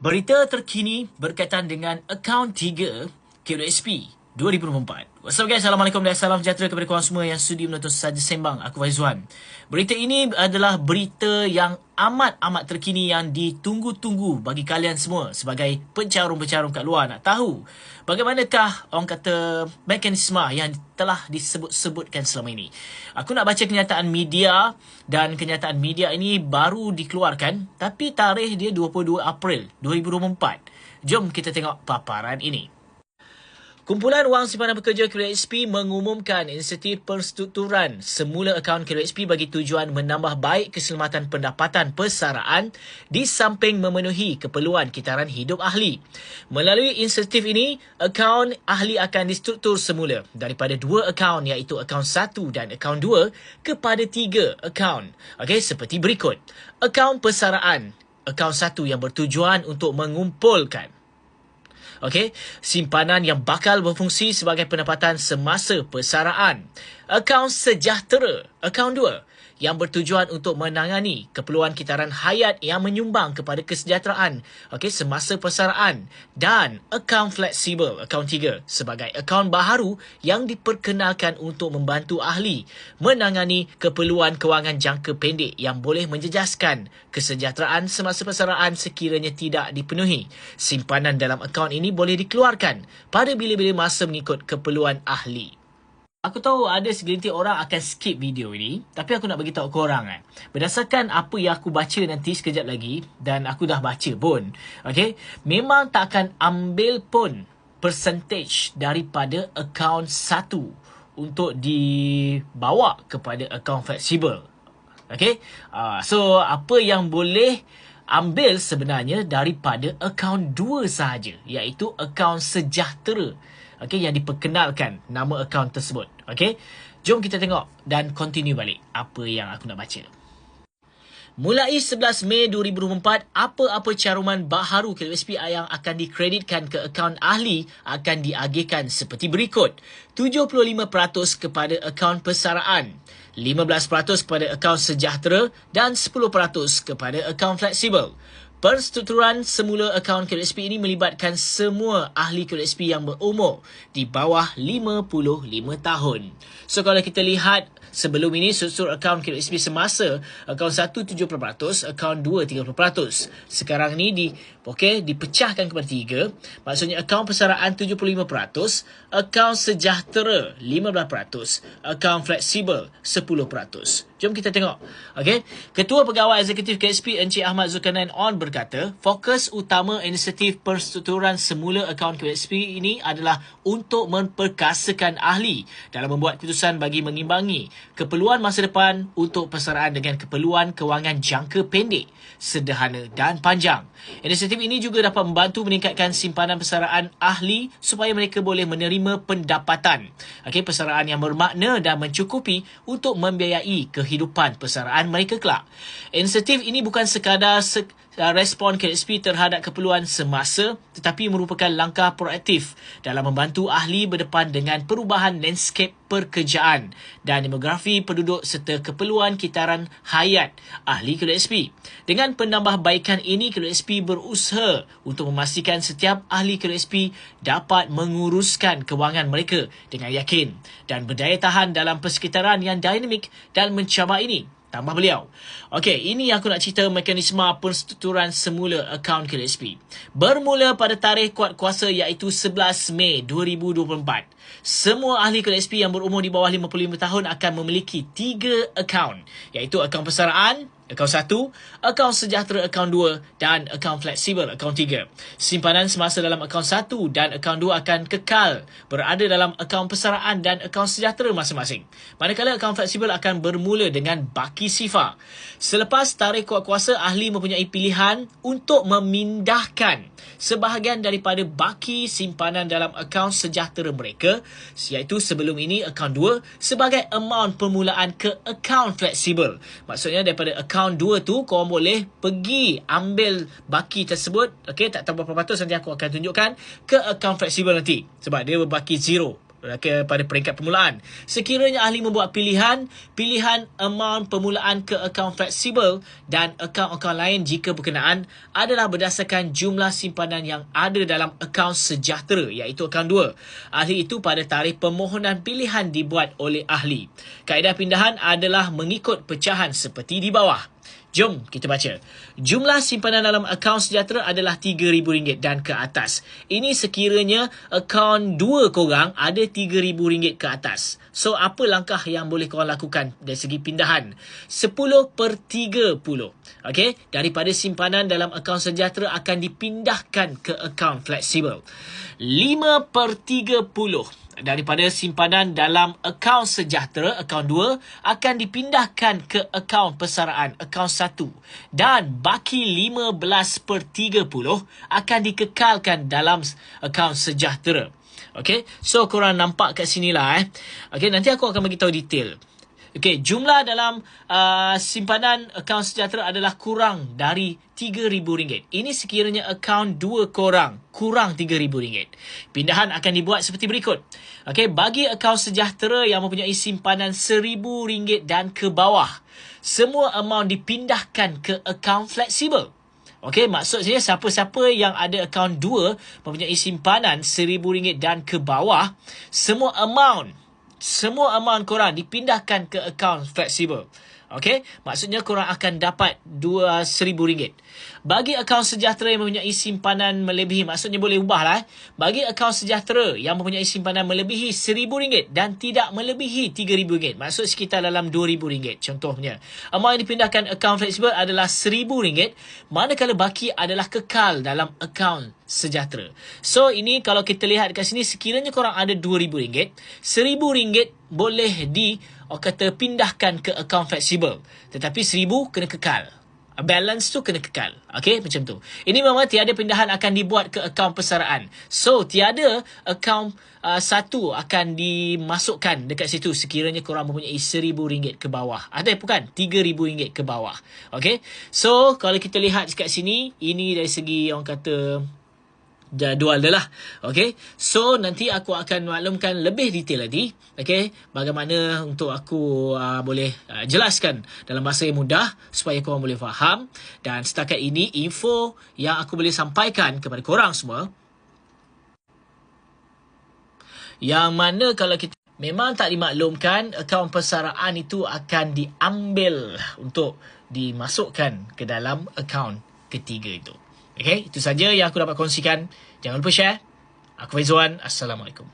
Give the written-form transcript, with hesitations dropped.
Berita terkini berkaitan dengan akaun 3 KWSP 2024. What's up guys, Assalamualaikum dan salam sejahtera kepada korang semua yang sudi menonton Saja Sembang. Aku Faizwan. Berita ini adalah berita yang amat terkini yang ditunggu-tunggu bagi kalian semua sebagai pencarum-pencarum kat luar nak tahu bagaimanakah orang kata mekanisme yang telah disebut-sebutkan selama ini. Aku nak baca kenyataan media dan kenyataan media ini baru dikeluarkan tapi tarikh dia 22 April 2024. Jom kita tengok paparan ini. Kumpulan Wang Simpanan Pekerja KWSP mengumumkan inisiatif perstrukturan semula akaun KWSP bagi tujuan menambah baik keselamatan pendapatan persaraan di samping memenuhi keperluan kitaran hidup ahli. Melalui inisiatif ini, akaun ahli akan distruktur semula daripada 2 akaun iaitu akaun 1 dan akaun 2 kepada 3 akaun. Okey, seperti berikut. Akaun persaraan, akaun 1 yang bertujuan untuk mengumpulkan simpanan yang bakal berfungsi sebagai pendapatan semasa persaraan. Akaun sejahtera, akaun 2 yang bertujuan untuk menangani keperluan kitaran hayat yang menyumbang kepada kesejahteraan semasa persaraan. Dan akaun fleksibel, akaun 3 sebagai akaun baharu yang diperkenalkan untuk membantu ahli menangani keperluan kewangan jangka pendek yang boleh menjejaskan kesejahteraan semasa persaraan sekiranya tidak dipenuhi. Simpanan dalam akaun ini boleh dikeluarkan pada bila-bila masa mengikut keperluan ahli. Aku tahu ada segelintir orang akan skip video ini, tapi aku nak beritahu korang berdasarkan apa yang aku baca nanti sekejap lagi, dan aku dah baca pun, memang tak akan ambil pun percentage daripada akaun 1 untuk dibawa kepada akaun fleksibel. So apa yang boleh ambil sebenarnya daripada akaun 2 sahaja, iaitu akaun sejahtera yang diperkenalkan nama akaun tersebut. Jom kita tengok dan continue balik apa yang aku nak baca. Mulai 11 Mei 2024, apa-apa caruman baharu KWSP yang akan dikreditkan ke akaun ahli akan diagihkan seperti berikut. 75% kepada akaun persaraan, 15% kepada akaun sejahtera dan 10% kepada akaun fleksibel. Perstrukturan semula akaun KWSP ini melibatkan semua ahli KWSP yang berumur di bawah 55 tahun. So kalau kita lihat sebelum ini struktur akaun KWSP semasa, akaun 1 70%, akaun 2 30%. Sekarang ni dipecahkan kepada 3. Maksudnya akaun persaraan 75%, akaun sejahtera 15%, akaun fleksibel 10%. Jom kita tengok. Ketua Pegawai Eksekutif KWSP Encik Ahmad Zulkarnain On berkata, fokus utama inisiatif perstrukturan semula akaun KWSP ini adalah untuk memperkasakan ahli dalam membuat keputusan bagi mengimbangi keperluan masa depan untuk persaraan dengan keperluan kewangan jangka pendek, sederhana dan panjang. Inisiatif ini juga dapat membantu meningkatkan simpanan persaraan ahli supaya mereka boleh menerima pendapatan persaraan yang bermakna dan mencukupi untuk membiayai kehidupan persaraan mereka kelak. Inisiatif ini bukan sekadar respon KWSP terhadap keperluan semasa, tetapi merupakan langkah proaktif dalam membantu ahli berdepan dengan perubahan landscape pekerjaan dan demografi penduduk serta keperluan kitaran hayat ahli KWSP. Dengan penambahbaikan ini, KWSP berusaha untuk memastikan setiap ahli KWSP dapat menguruskan kewangan mereka dengan yakin dan berdaya tahan dalam persekitaran yang dinamik dan mencabar ini. Tambah beliau. Ini yang aku nak cerita mekanisme perstrukturan semula akaun KWSP. Bermula pada tarikh kuat kuasa iaitu 11 Mei 2024. Semua ahli KWSP yang berumur di bawah 55 tahun akan memiliki 3 akaun, iaitu akaun persaraan, akaun 1, akaun sejahtera akaun 2 dan akaun fleksibel akaun 3. Simpanan semasa dalam akaun 1 dan akaun 2 akan kekal berada dalam akaun persaraan dan akaun sejahtera masing-masing. Manakala akaun fleksibel akan bermula dengan baki sifar. Selepas tarikh kuat kuasa, ahli mempunyai pilihan untuk memindahkan sebahagian daripada baki simpanan dalam akaun sejahtera mereka, iaitu sebelum ini akaun 2, sebagai amount permulaan ke akaun fleksibel. Maksudnya daripada akaun 2 tu korang boleh pergi ambil baki tersebut, tak tahu berapa ratus, nanti aku akan tunjukkan, ke akaun fleksibel nanti sebab dia berbaki 0. pada peringkat permulaan. Sekiranya ahli membuat pilihan amount permulaan ke akaun fleksibel dan akaun-akaun lain jika berkenaan adalah berdasarkan jumlah simpanan yang ada dalam akaun sejahtera, iaitu akaun 2. Ahli itu pada tarikh permohonan pilihan dibuat oleh ahli. Kaedah pindahan adalah mengikut pecahan seperti di bawah. Jom kita baca. Jumlah simpanan dalam akaun sejahtera adalah RM3,000 dan ke atas. Ini sekiranya akaun 2 korang ada RM3,000 ke atas. So, apa langkah yang boleh korang lakukan dari segi pindahan? 10/30. Okay? Daripada simpanan dalam akaun sejahtera akan dipindahkan ke akaun fleksibel. 5/30. Daripada simpanan dalam akaun sejahtera, akaun 2, akan dipindahkan ke akaun persaraan, akaun 1. Dan baki 15/30 akan dikekalkan dalam akaun sejahtera. Okay, so korang nampak kat sini lah. Okay, nanti aku akan bagi tahu detail. Okey, jumlah dalam simpanan akaun sejahtera adalah kurang dari RM3,000. Ini sekiranya akaun 2 korang kurang RM3,000. Pindahan akan dibuat seperti berikut. Okey, bagi akaun sejahtera yang mempunyai simpanan RM1,000 dan ke bawah, semua amount dipindahkan ke akaun fleksibel. Okey, maksudnya siapa-siapa yang ada akaun 2 mempunyai simpanan RM1,000 dan ke bawah, semua amount korang dipindahkan ke akaun fleksibel. Okey, maksudnya korang akan dapat RM2,000. Bagi akaun sejahtera yang mempunyai simpanan melebihi, maksudnya boleh ubahlah. Bagi akaun sejahtera yang mempunyai simpanan melebihi RM1,000 dan tidak melebihi RM3,000, maksud sekitar dalam RM2,000 contohnya. Amount yang dipindahkan akaun fleksibel adalah RM1,000, manakala baki adalah kekal dalam akaun sejahtera. So, ini kalau kita lihat kat sini, sekiranya korang ada RM2,000, RM1,000 boleh pindahkan ke akaun fleksibel. Tetapi RM1,000 kena kekal. Balance tu kena kekal. Okey, macam tu. Ini memang tiada pindahan akan dibuat ke akaun persaraan. So, tiada akaun 1 akan dimasukkan dekat situ sekiranya korang mempunyai RM1,000 ke bawah. Atau bukan, RM3,000 ke bawah. Okey. So, kalau kita lihat kat sini, ini dari segi orang kata jadual dia lah. Okay, so nanti aku akan maklumkan lebih detail lagi. Okay, bagaimana untuk aku boleh jelaskan dalam bahasa yang mudah supaya korang boleh faham. Dan setakat ini info yang aku boleh sampaikan kepada korang semua, yang mana kalau kita memang tak dimaklumkan, akaun persaraan itu akan diambil untuk dimasukkan ke dalam akaun ketiga itu. Okay, itu saja yang aku dapat kongsikan. Jangan lupa share. Aku Faizuan. Assalamualaikum.